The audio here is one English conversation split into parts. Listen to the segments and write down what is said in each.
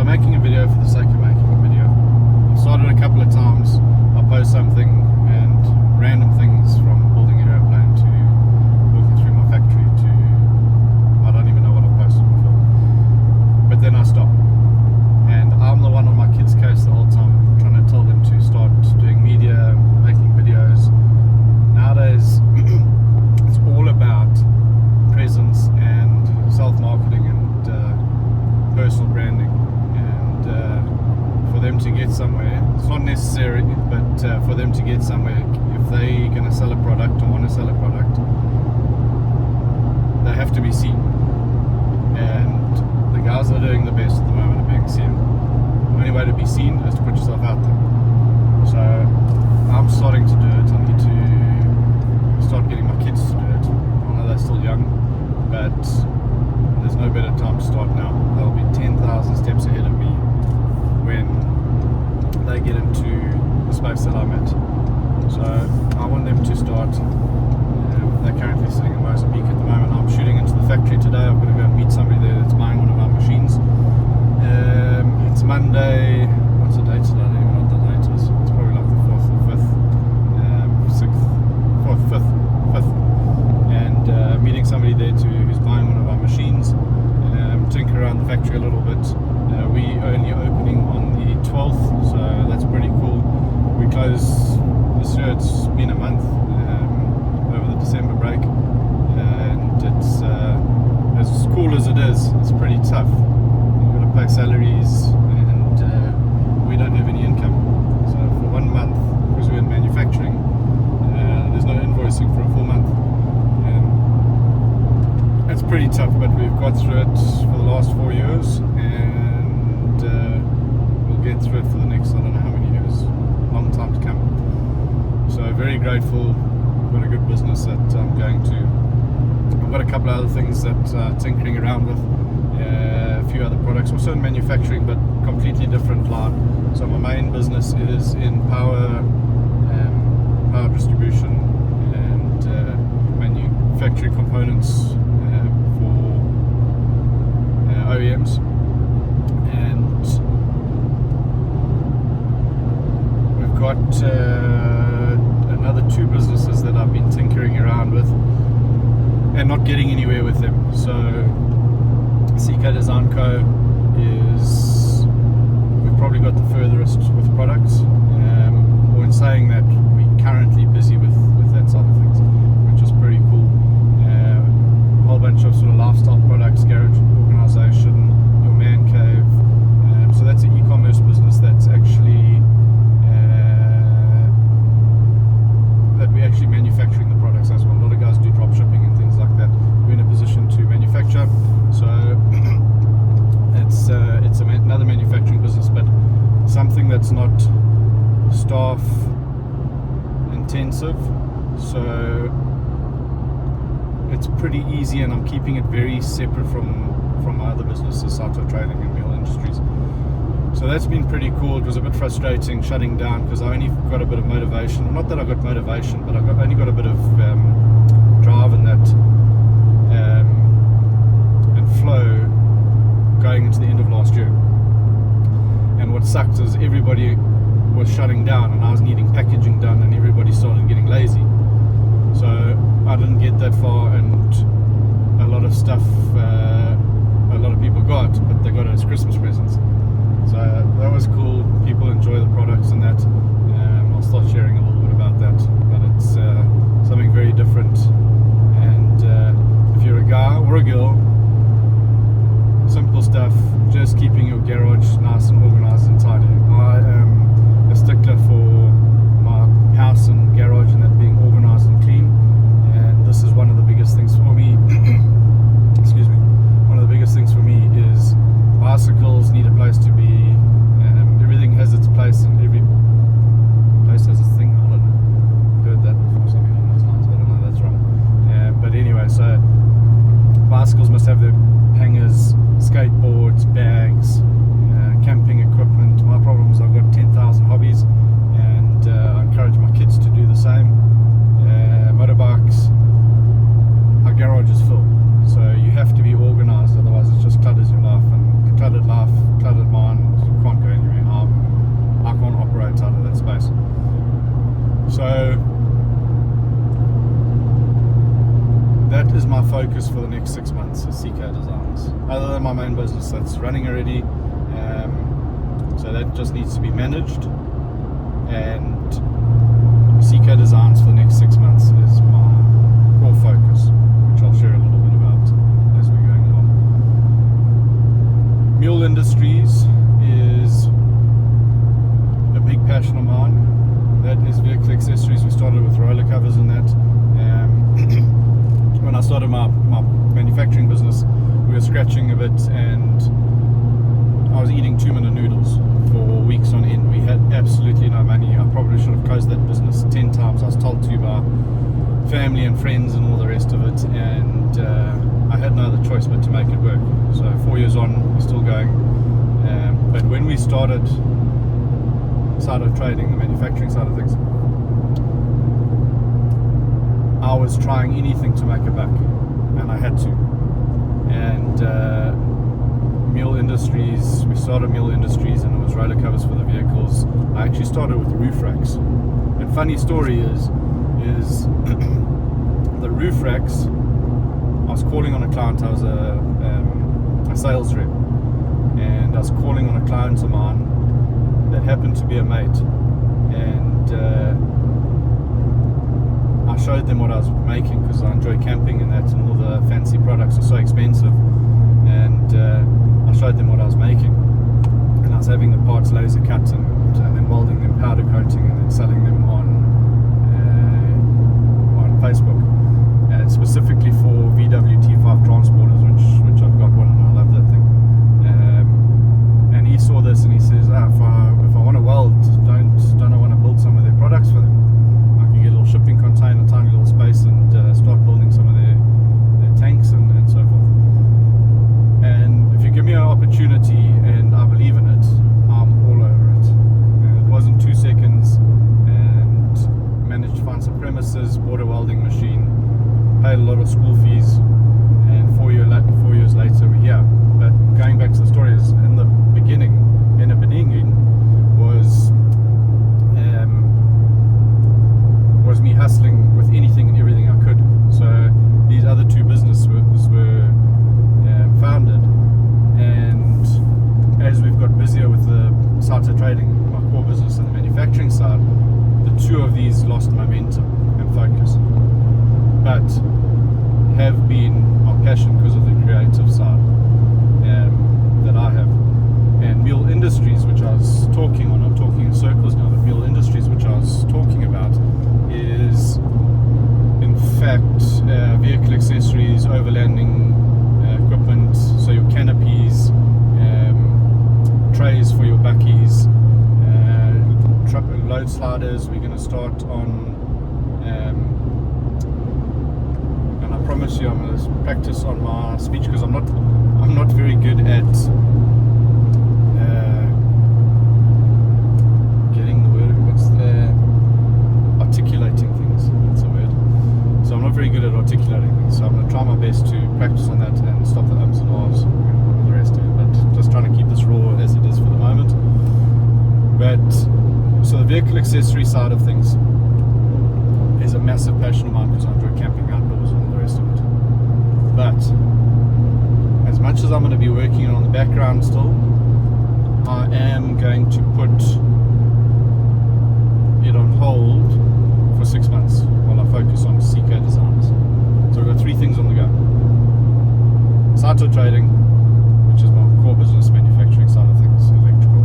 So making a video for the sake of making a video. I've started a couple of times. I'll post something and random things from building an airplane to walking through my factory to I don't even know what I've posted before. But then I stop. And I'm the one on my kids' case the whole time, trying to tell them to start doing media, making videos. Nowadays, it's all about presence and self-marketing and personal branding. And for them to get somewhere, it's not necessary, but for them to get somewhere, if they're going to sell a product or want to sell a product, they have to be seen. And the guys that are doing the best at the moment are being seen. The only way to be seen is to put yourself out there. So I'm starting to do it. I need to start getting my kids to do it. I know they're still young, but there's no better time to start now. They'll be 10,000 steps ahead of me when they get into the space that I'm at. So I want them to start. They're currently sitting in Mozambique at the moment. I'm shooting into the factory today. I've got to go and meet somebody there that's buying one of our machines. It's Monday. What's the date today? I don't even know what the date is. It's probably like the 4th or 5th, 6th, 4th, 5th, 5th. And meeting somebody there too who's buying one of our machines. Tinker around the factory a little bit. We only opening on the 12th, so that's pretty cool. We close this year. It's been a month over the December break, and it's as cool as it is. It's pretty tough. You've got to pay salaries, and we don't have any income. So for 1 month, because we're in manufacturing, there's no invoicing for a full month. It's pretty tough, but we've got through it for the last 4 years, and we'll get through it for the next I don't know how many years. Long time to come. So very grateful. Got a good business that I'm going to. I've got a couple of other things that tinkering around with. A few other products, also in manufacturing, but completely different line. So my main business is in power distribution and manufacturing components for OEMs, and we've got another 2 businesses that I've been tinkering around with and not getting anywhere with them. So CK Design Co. is, we've probably got the furthest with products, or in saying that we're currently busy with that side of things, which is pretty cool. A whole bunch of sort of lifestyle products, garage organisation, your man cave. So that's an e-commerce business that's actually that we're actually manufacturing the products as well. A lot of guys do drop shipping and things like that. We're in a position to manufacture, so it's another manufacturing business, but something that's not staff intensive. So it's pretty easy, and I'm keeping it very separate from my other businesses, Sato Trading and Meal Industries. So that's been pretty cool. It was a bit frustrating shutting down because I only got a bit of motivation. Not that I got motivation, but I only got a bit of drive and that and flow going into the end of last year. And what sucked is everybody was shutting down, and I was needing packaging done, and everybody started getting lazy. So I didn't get that far, and a lot of stuff a lot of people got, but they got it as Christmas presents. So that was cool. People enjoy the products and that. I'll start sharing a little bit about that, but it's something very different. And if you're a guy or a girl, simple stuff, just keeping your garage nice and organized and tidy. I am a stickler for my house and garage and that being organized and clean, and this is one of the biggest things for me. Excuse me. One of the biggest things for me is bicycles need a place to be. Everything has its place, and every place has its thing. I don't know. I've heard that before, something along those lines, but I don't know that's wrong. But anyway, so bicycles must have their hangers, skateboards, bags, camping months is CK Designs. Other than my main business that's running already, so that just needs to be managed. And CK Designs for the next 6 months is my core focus, which I'll share a little bit about as we're going along. Mule Industries is a big passion of mine. That is vehicle accessories. We started with roller covers and that. When I started my manufacturing business, we were scratching a bit, and I was eating 2-minute noodles for weeks on end. We had absolutely no money. I probably should have closed that business 10 times. I was told to by family and friends and all the rest of it, and I had no other choice but to make it work. So 4 years on, we're still going. But when we started trading, the manufacturing side of things, I was trying anything to make it back, and I had to. And Mule Industries, we started Mule Industries, and it was roller covers for the vehicles. I actually started with roof racks. And funny story is the roof racks, I was calling on a client. I was a sales rep, and I was calling on a client of mine that happened to be a mate, and I showed them what I was making, because I enjoy camping and that, and all the fancy products are so expensive, and I showed them what I was making, and I was having the parts laser cut and then welding them, powder coating, and then selling them on Facebook, and specifically for VW T5 transporters, which I've got one, and I love that thing. And he saw this and he says, if I want to weld, don't I want to build some of their products for them? I can get a little shipping container, tiny little space, and start building some of their tanks and so forth. And if you give me an opportunity and I believe in it, I'm all over it. And it wasn't 2 seconds, and managed to find some premises, bought a welding machine, paid a lot of school fees, and 4 years later we're here. But going back to the story, is in the beginning was me hustling with anything and everything I could. So these other 2 businesses were founded, and as we've got busier with the Sato trading, my core business, and the manufacturing side, the 2 of these lost momentum and focus, but have been my passion because of the creative side that I have. And Mule Industries, which I was talking on, I'm talking in circles now, but Mule Industries, which I was talking about, is in fact vehicle accessories, overlanding equipment, so your canopies, trays for your buckies, truck load sliders. We're going to start on, and I promise you I'm going to practice on my speech, because I'm not very good at articulating things. That's a word. So I'm not very good at articulating things, so I'm going to try my best to practice on that and stop the ums and ahs and all the rest of it, but just trying to keep this raw as it is for the moment. But so the vehicle accessory side of things is a massive passion of mine, because I enjoy camping outdoors and all the rest of it. But as much as I'm going to be working on the background still, I am going to put it on hold for 6 months while I focus on CK Designs. So we've got 3 things on the go. Sato Trading, which is my core business, manufacturing side of things, electrical.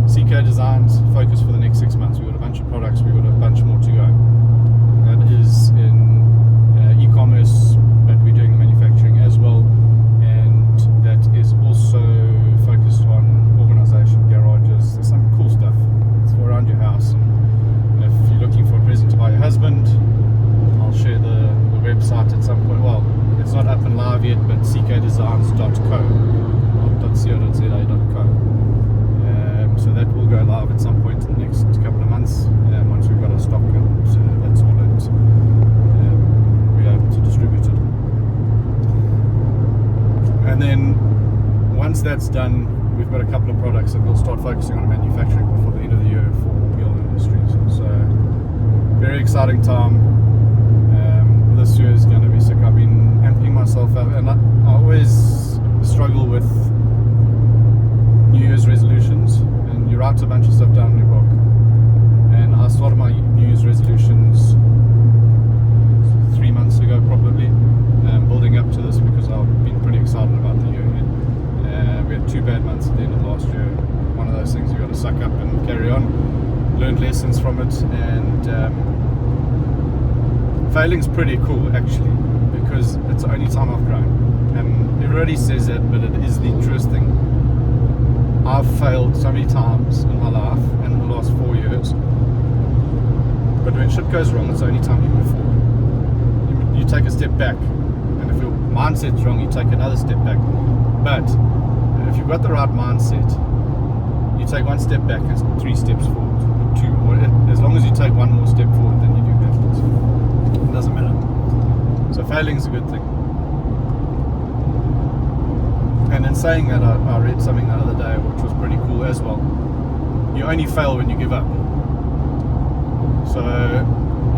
CK Designs, focus for the next 6 months. We've got a bunch of products, we've got a bunch more to go. That is in e-commerce, but we're doing the manufacturing as well. And that is also focused on organisation, garages. There's some cool stuff for around your house. And if you're looking for a present to buy your husband, I'll share the website at some point. Well, it's not up and live yet, but ckdesigns.co, not .co.za.co. So that will go live at some point in the next couple of months, once we've got our stock and that's all it, we're able to distribute it. And then once that's done, we've got a couple of products that we'll start focusing on manufacturing before the end of the year for Mule Industries. So very exciting time. This year is going to be sick. I've been amping myself and I always struggle with New Year's resolutions, and you write a bunch of stuff down in your book. And I started my New Year's resolutions 3 months ago, probably, building up to this because I've been pretty excited about the year ahead. We had 2 bad months at the end of last year. One of those things you got to suck up and carry on. Learned lessons from it, and failing's pretty cool actually, because it's the only time I've grown. And everybody says that, but it is the truest thing. I've failed so many times in my life and in the last 4 years, but when shit goes wrong, it's the only time you move forward. You take a step back, and if your mindset's wrong, you take another step back. But if you've got the right mindset, you take 1 step back and 3 steps forward, or 2, or as long as you take 1 more step forward, then you do backwards. It doesn't matter. So failing's a good thing. And in saying that, I read something the other day which was pretty cool as well. You only fail when you give up. So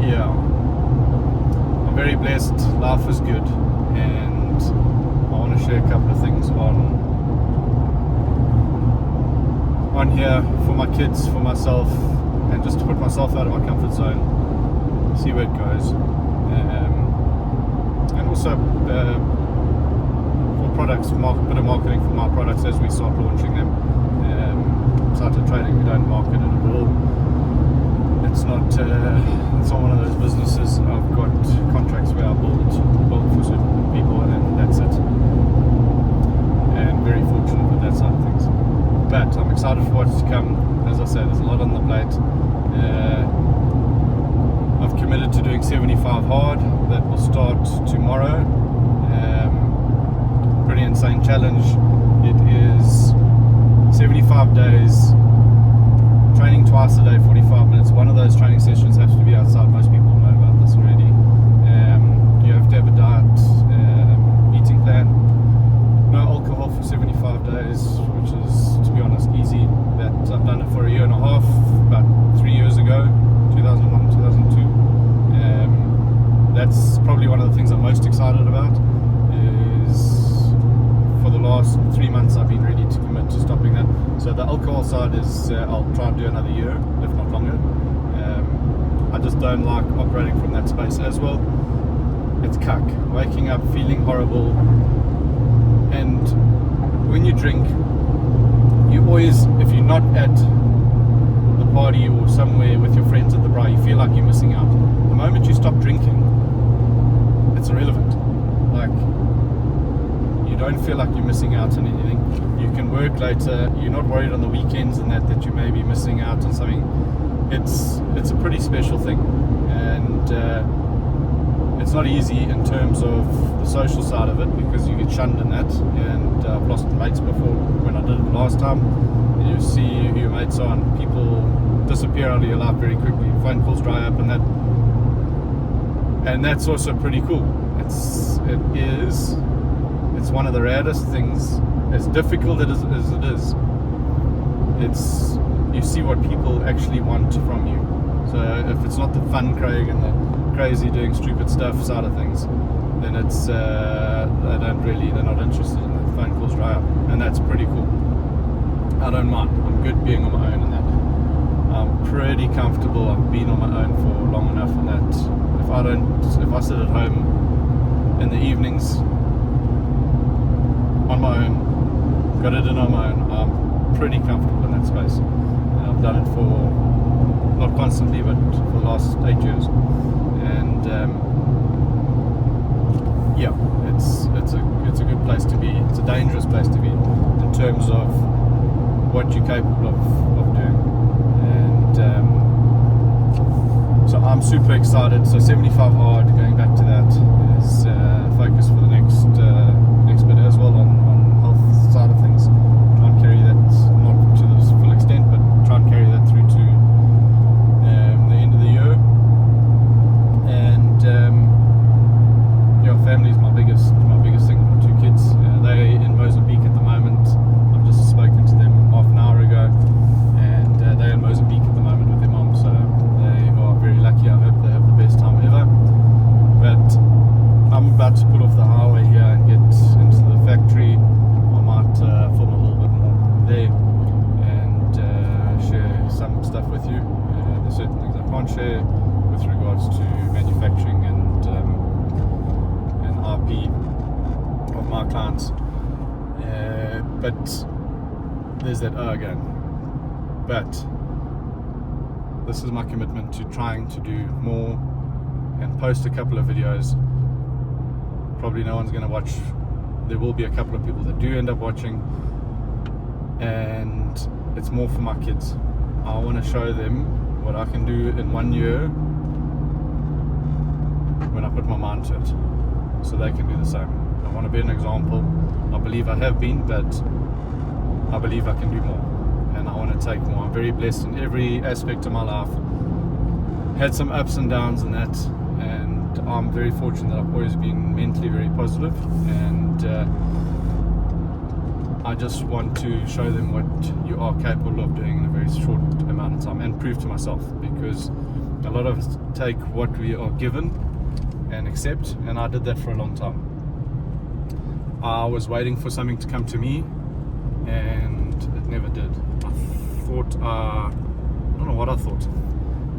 yeah, I'm very blessed. Life is good, and I want to share a couple of things on here for my kids, for myself, and just to put myself out of my comfort zone, see where it goes, and also for products, a bit of marketing for my products as we start launching them. Started trading, we don't market it at all. It's not one of those businesses. I've got contracts where I build for certain people, and that's it. And very fortunate with that side of things. But I'm excited for what's to come. As I said, there's a lot on the plate. I've committed to doing 75 hard. That will start tomorrow. Pretty insane challenge. It is 75 days, training twice a day, 45 minutes. One of those training sessions has to be outside. Most people know about this already. You have to have a diet, eating plan. No alcohol for 75 days, which is, to be honest, easy. That I've done it for a year and a half, about 3 years ago, 2001, 2002. That's probably one of the things I'm most excited about. Is for the last 3 months I've been ready to commit to stopping that. So the alcohol side is I'll try and do another year, if not longer. I just don't like operating from that space as well. It's cuck. Waking up feeling horrible, and when you drink, you always, if you're not at the party or somewhere with your friends at the bar, you feel like you're missing out. The moment you stop drinking, it's irrelevant. Like, you don't feel like you're missing out on anything. You can work later. You're not worried on the weekends and that you may be missing out on something. It's a pretty special thing, and it's not easy in terms of the social side of it, because you get shunned in that, and I've lost mates before when I did it last time. You see who your mates are, and people disappear out of your life very quickly. Phone calls dry up, and that's also pretty cool. It's one of the rarest things, as difficult as it is. You see what people actually want from you. So if it's not the fun Craig and the crazy doing stupid stuff side of things, then it's they're not interested in the phone calls dry up, and that's pretty cool. I don't mind. I'm good being on my own in that. I'm pretty comfortable. I've been on my own for long enough in that if I sit at home in the evenings on my own, got it in on my own, I'm pretty comfortable in that space. I've done it for, not constantly, but for the last 8 years, and yeah, it's a good place to be. It's a dangerous place to be in terms of what you're capable of doing, and so I'm super excited. So 75 hard, going back to that, is focus for the next bit as well on health side of things. Try and carry that, not to the full extent, but try and carry that through to the end of the year. And family is my biggest thing. My 2 kids, they're in Mozambique at the moment. I've just spoken to them half an hour ago, and they're in Mozambique at the moment with their mom, so they are very lucky. I hope they have the best time ever. But But there's that again. But this is my commitment to trying to do more and post a couple of videos. Probably no one's going to watch. There will be a couple of people that do end up watching, and it's more for my kids. I want to show them what I can do in 1 year when I put my mind to it, so they can do the same. I want to be an example. I believe I have been, but I believe I can do more, and I want to take more. I'm very blessed in every aspect of my life. Had some ups and downs in that, and I'm very fortunate that I've always been mentally very positive, and I just want to show them what you are capable of doing in a very short amount of time, and prove to myself, because a lot of us take what we are given and accept, and I did that for a long time. I was waiting for something to come to me, and it never did. I thought, I don't know what I thought,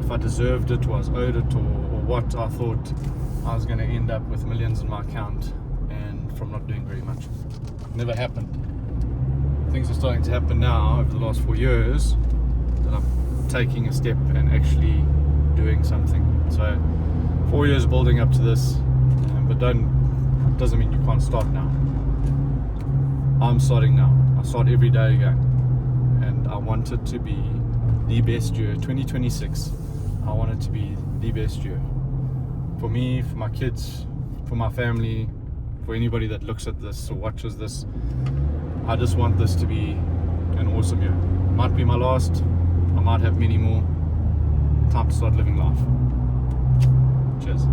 if I deserved it, was owed it, or what. I thought I was going to end up with millions in my account, and from not doing very much. It never happened. Things are starting to happen now over the last 4 years, that I'm taking a step and actually doing something. So 4 years building up to this, but doesn't mean you can't start now. I'm starting now. I start every day again, and I want it to be the best year. 2026, I want it to be the best year for me, for my kids, for my family, for anybody that looks at this or watches this. I just want this to be an awesome year. Might be my last, I might have many more. Time to start living life. Cheers.